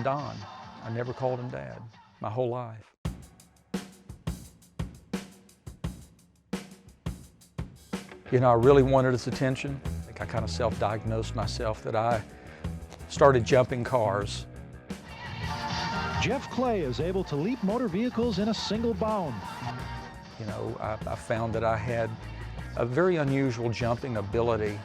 him Don. I never called him Dad my whole life. You know, I really wanted his attention. I think I kind of self-diagnosed myself that I started jumping cars. Jeff Clay is able to leap motor vehicles in a single bound. You know, I found that I had a very unusual jumping ability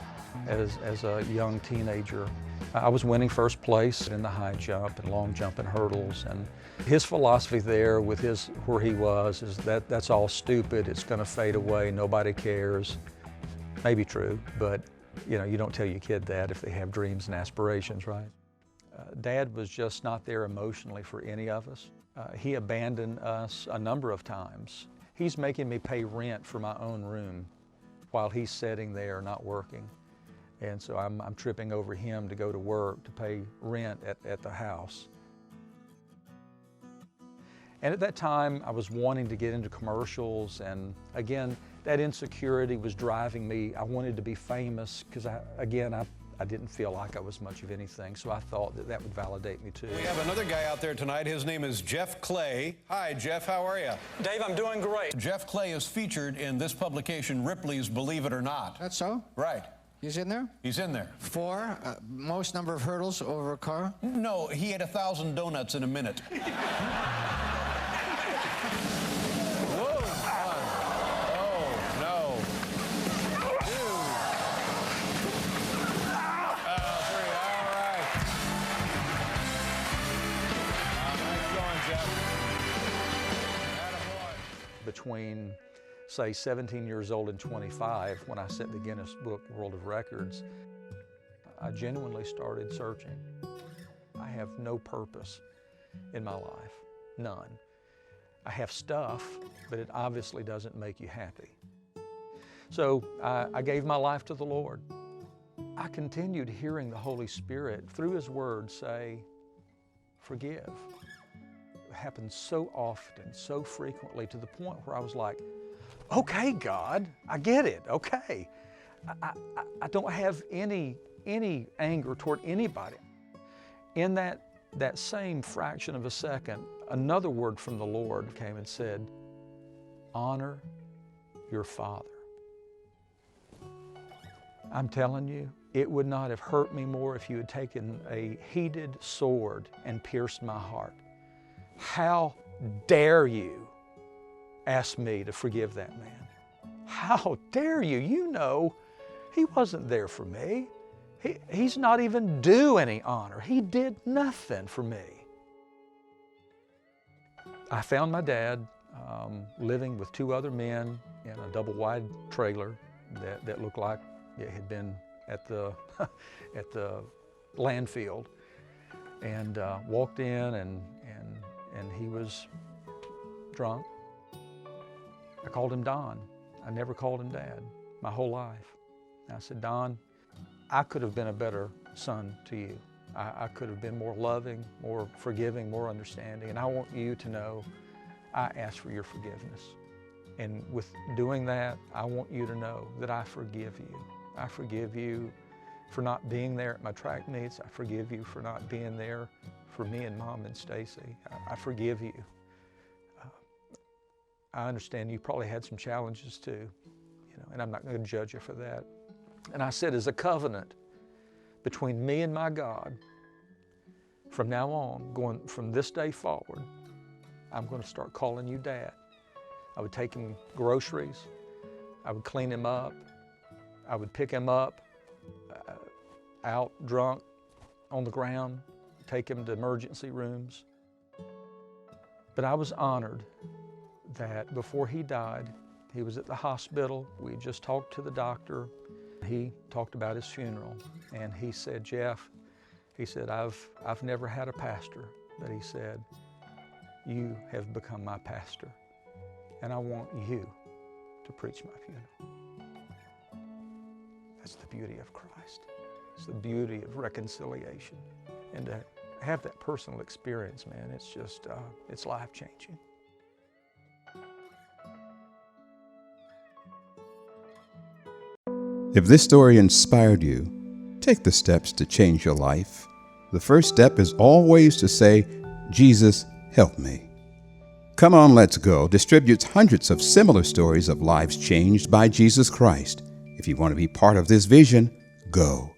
as a young teenager. I was winning first place in the high jump and long jump and hurdles, and his philosophy there with where he was is that that's all stupid, it's going to fade away, nobody cares. Maybe true, but you know, you don't tell your kid that if they have dreams and aspirations, right? Dad was just not there emotionally for any of us. He abandoned us a number of times. He's making me pay rent for my own room while he's sitting there not working. And so I'm tripping over him to go to work to pay rent at the house. And at that time, I was wanting to get into commercials, and again, that insecurity was driving me. I wanted to be famous because I didn't feel like I was much of anything, so I thought that would validate me too. We have another guy out there tonight. His name is Jeff Clay. Hi, Jeff, how are you? Dave, I'm doing great. Jeff Clay is featured in this publication, Ripley's Believe It or Not. That's so? Right. He's in there? He's in there. For most number of hurdles over a car? No, he ate 1,000 donuts in a minute. Whoa, one. Oh, no. Two. Three, all right. Nice going, Jeff. Attaboy. Between, say, 17 years old and 25, when I set the Guinness Book World of Records, I genuinely started searching. I have no purpose in my life, none. I have stuff, but it obviously doesn't make you happy. So I gave my life to the Lord. I continued hearing the Holy Spirit through His Word say, forgive. It happened so often, so frequently, to the point where I was like, okay, God, I get it, okay. I don't have any anger toward anybody. In that same fraction of a second, another word from the Lord came and said, honor your father. I'm telling you, it would not have hurt me more if you had taken a heated sword and pierced my heart. How dare you ask me to forgive that man? How dare you? You know, he wasn't there for me. He's not even due any honor. He did nothing for me. I found my dad living with two other men in a double-wide trailer that looked like it had been at the at the landfill, and walked in and he was drunk. I called him Don. I never called him Dad my whole life. And I said, Don, I could have been a better son to you. I could have been more loving, more forgiving, more understanding, and I want you to know I ask for your forgiveness. And with doing that, I want you to know that I forgive you. I forgive you for not being there at my track meets. I forgive you for not being there for me and Mom and Stacy. I forgive you. I understand you probably had some challenges too, and I'm not going to judge you for that. And I said, as a covenant between me and my God, from now on, going from this day forward, I'm going to start calling you Dad. I would take him groceries. I would clean him up. I would pick him up out drunk on the ground, take him to emergency rooms. But I was honored that before he died, he was at the hospital. We just talked to the doctor. He talked about his funeral, and he said, Jeff, he said, I've never had a pastor, but he said, you have become my pastor, and I want you to preach my funeral. That's the beauty of Christ. It's the beauty of reconciliation. And to have that personal experience, man, it's just, it's life-changing. If this story inspired you, take the steps to change your life. the first step is always to say, Jesus, help me. Come On, Let's Go distributes hundreds of similar stories of lives changed by Jesus Christ. If you want to be part of this vision, go.